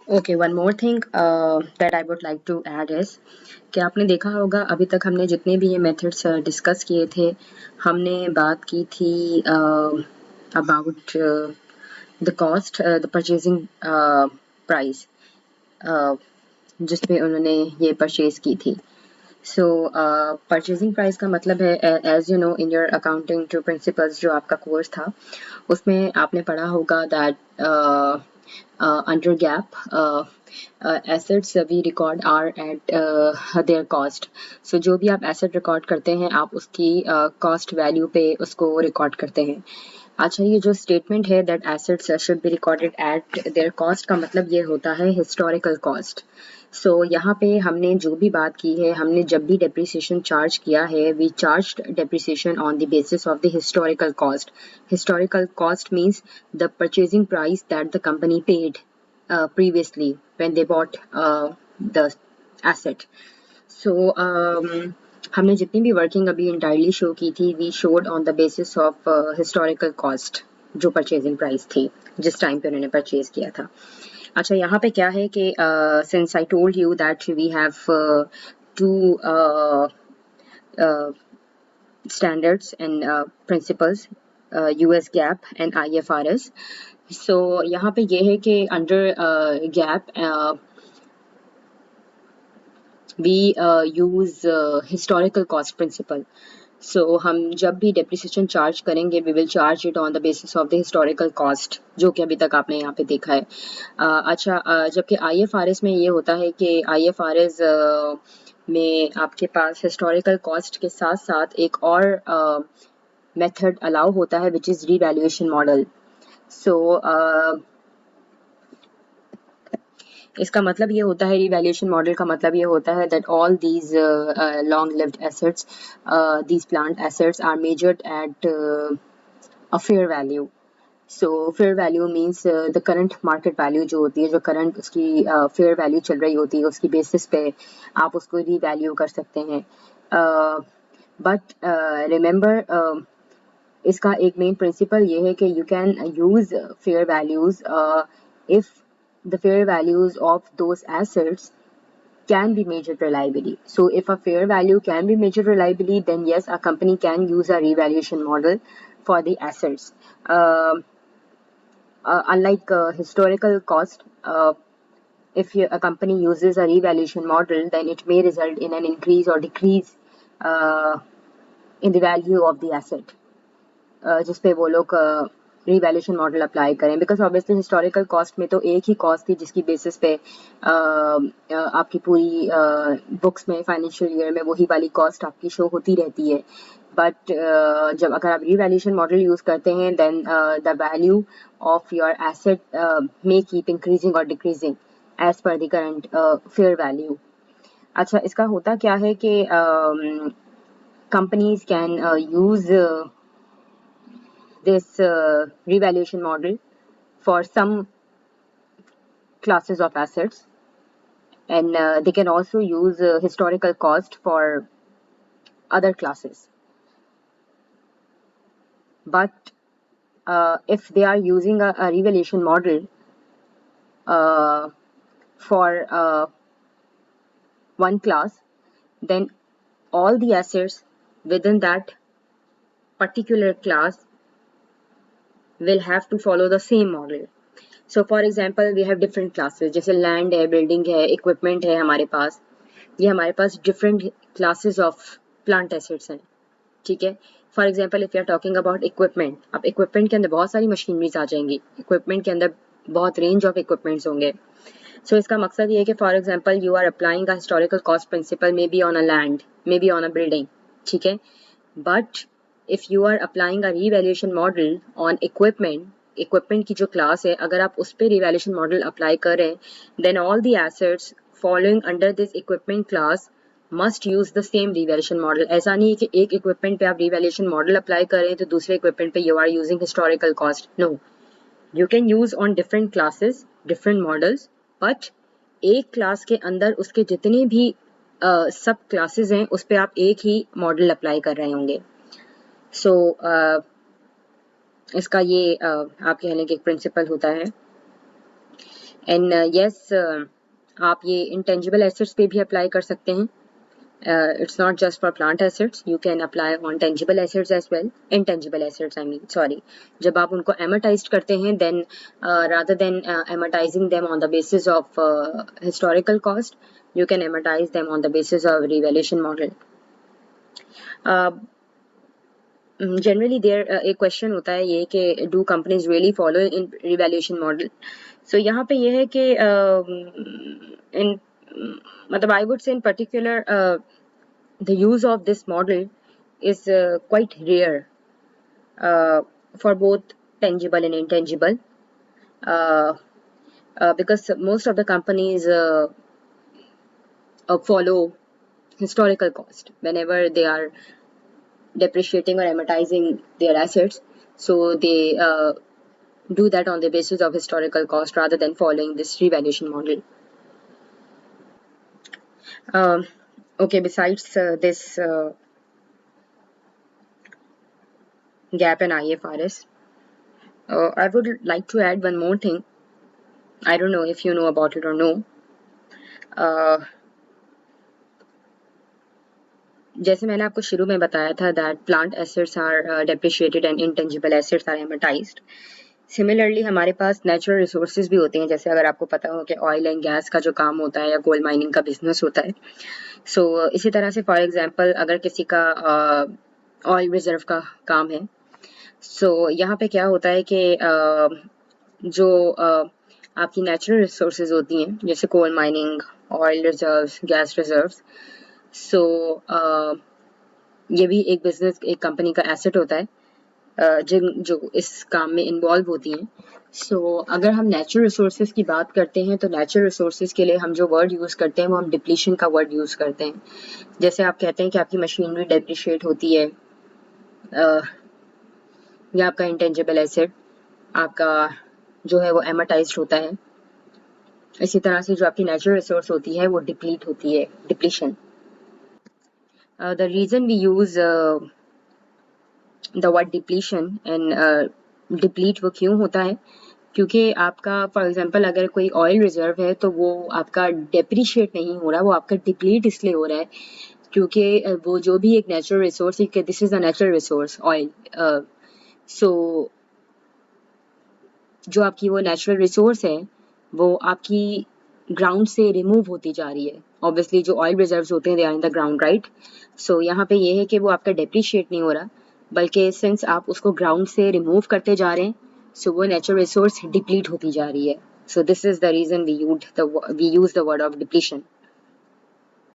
Okay, one more thing that I would like to add is कि आपने देखा होगा अभी तक हमने जितने भी ये मेथड्स डिस्कस किए थे, हमने बात की थी about the cost, the purchasing price जिसमें उन्होंने ये परचेज की थी। सो परचेजिंग प्राइस का मतलब है, as you know in your accounting two principles जो आपका कोर्स था, उसमें आपने पढ़ा होगा that under gap assets we record are at their cost. So जो भी आप एसेट रिकॉर्ड करते हैं आप उसकी कॉस्ट वैल्यू पे उसको रिकॉर्ड करते हैं। अच्छा, ये जो स्टेटमेंट है that assets should be recorded at there cost का मतलब ये होता है हिस्टोरिकल कॉस्ट। सो यहाँ पे हमने जो भी बात की है, हमने जब भी डेप्रिसिएशन चार्ज किया है, we charge depreciation on the basis of the historical cost. Historical cost means the purchasing price that the company paid previously when they bought the asset. So हमने जितनी भी वर्किंग अभी इंटायरली शो की थी, we showed on the basis of historical cost जो purchasing price थी जिस time पे उन्होंने परचेज किया था। अच्छा, यहाँ पे क्या है कि since I told you that we have to standards and principles, US GAAP and IFRS. So यहाँ पे ये है कि under GAAP we use historical cost principle. So हम जब भी depreciation charge करेंगे we will charge it on the basis of the historical cost जो कि अभी तक आपने यहाँ पे देखा है। अच्छा, जबकि IFRS में ये होता है कि IFRS में आपके पास हिस्टोरिकल कॉस्ट के साथ साथ एक और मेथड अलाउ होता है विच इज़ रीवैल्यूएशन मॉडल। सो इसका मतलब ये होता है, रीवैल्यूएशन मॉडल का मतलब ये होता है that all these long lived assets, these plant assets are measured at a fair value. So fair value means the current market value जो होती है, जो करंट उसकी फेयर वैल्यू चल रही होती है, उसकी बेसिस पे आप उसको रीवैल्यू कर सकते हैं। बट रिमेंबर इसका एक मेन प्रिंसिपल ये है कि you can use fair values if the fair values of those assets can be measured reliably. So if a fair value can be measured reliably, then yes, a company can use a revaluation model for the assets. Unlike historical cost, if a company uses a revaluation model, then it may result in an increase or decrease in the value of the asset. जिस पे वो लोग revaluation model apply करें, because obviously historical cost में तो एक ही cost थी जिसकी बेसिस पे आपकी पूरी बुक्स में फाइनेंशियल ईयर में वही वाली कॉस्ट आपकी शो होती रहती है। बट जब अगर आप रीवैल्यूएशन मॉडल यूज करते हैं then the value of your asset may keep increasing और decreasing as per the current fair value. अच्छा, इसका होता क्या है कि companies can use this revaluation model for some classes of assets, and they can also use historical cost for other classes. But if they are using a revaluation model for one class, then all the assets within that particular class will have to follow the same model. So for example, we have different classes, जैसे land है, building है, equipment है हमारे पास, ये हमारे पास different classes of plant assets हैं, ठीक है। For example if you are talking about equipment, अब इक्विपमेंट के अंदर बहुत सारी मशीनरीज आ जाएंगी, इक्विपमेंट के अंदर बहुत रेंज ऑफ इक्विपमेंट्स होंगे। सो इसका मकसद ये है कि for example you are applying a historical cost principle may be on a land, may be on a building, ठीक है। But if you are applying a revaluation model on equipment, equipment की जो क्लास है अगर आप उस पर revaluation model apply करें, then all the assets following under this equipment class must use the same revaluation model. ऐसा नहीं है कि एक इक्विपमेंट पे आप रिवैल्यूएशन मॉडल अप्लाई करें तो दूसरे इक्विपमेंट पे you are using historical cost. No, you can use on different classes different models, but एक क्लास के अंदर उसके जितने भी सब क्लासेस हैं उस पर आप एक ही मॉडल अप्लाई कर रहे होंगे। सो इसका ये आप कह लें कि एक प्रिंसिपल होता है। एंड यस आप ये इंटेंजिबल एसेट्स पे भी अप्लाई कर सकते हैं. It's not just for plant assets. You can apply on tangible assets as well. Intangible assets, I mean, sorry. जब आप उनको amortized करते हैं, then rather than amortizing them on the basis of historical cost, you can amortize them on the basis of revaluation model. Generally, there एक question होता है ये कि do companies really follow in revaluation model? So यहाँ पे ये है कि in मतलब I would say in particular the use of this model is quite rare for both tangible and intangible because most of the companies follow historical cost whenever they are depreciating or amortizing their assets, so they do that on the basis of historical cost rather than following this revaluation model. Okay, besides this gap in IFRS, I would like to add one more thing. I don't know if you know about it or no. जैसे मैंने आपको शुरू में बताया था that plant assets are depreciated and intangible assets are amortized. Similarly हमारे पास natural resources भी होते हैं, जैसे अगर आपको पता हो कि ऑयल एंड गैस का जो काम होता है या गोल्ड माइनिंग का बिजनेस होता है. सो इसी तरह से फॉर एग्जांपल अगर किसी का ऑयल रिजर्व का काम है, सो यहाँ पे क्या होता है कि जो आपकी नेचुरल रिसोर्सेज होती हैं जैसे coal mining, oil reserves, gas reserves, so ये भी एक बिजनेस, एक कंपनी का एसेट होता है जो इस काम में इन्वॉल्व होती हैं. सो अगर हम नेचुरल रिसोर्सेज की बात करते हैं तो नेचुरल रिसोर्सेज के लिए हम जो वर्ड यूज़ करते हैं वो हम डिप्लीशन का वर्ड यूज़ करते हैं. जैसे आप कहते हैं कि आपकी मशीनरी डेप्रिशिएट होती है या आपका इंटेंजिबल एसेट आपका जो है वो एमोटाइज्ड होता है. इसी तरह से जो आपकी नेचुरल रिसोर्स होती है वो डिप्लीट होती है, depletion. The reason we use the word depletion and deplete वो क्यों होता है, क्योंकि आपका फॉर एग्जांपल अगर कोई ऑयल रिजर्व है तो वो आपका डेप्रिशिएट नहीं हो रहा, वो आपका डिप्लीट इसलिए हो रहा है क्योंकि वो जो भी एक नेचुरल रिसोर्स है, this is a natural resource oil, so जो आपकी वो नेचुरल रिसोर्स है वो आपकी ग्राउंड से रिमूव होती जा रही है. ऑब्वियसली जो ऑयल रिजर्व्स होते हैं they are in the ground, right. So यहाँ पे ये है कि वो आपका डेप्रिशिएट नहीं हो रहा, बल्कि सिंस आप उसको ग्राउंड से रिमूव करते जा रहे हैं, सो वो नेचुरल रिसोर्स डिप्लीट होती जा रही है. So this is the reason we use the word of depletion.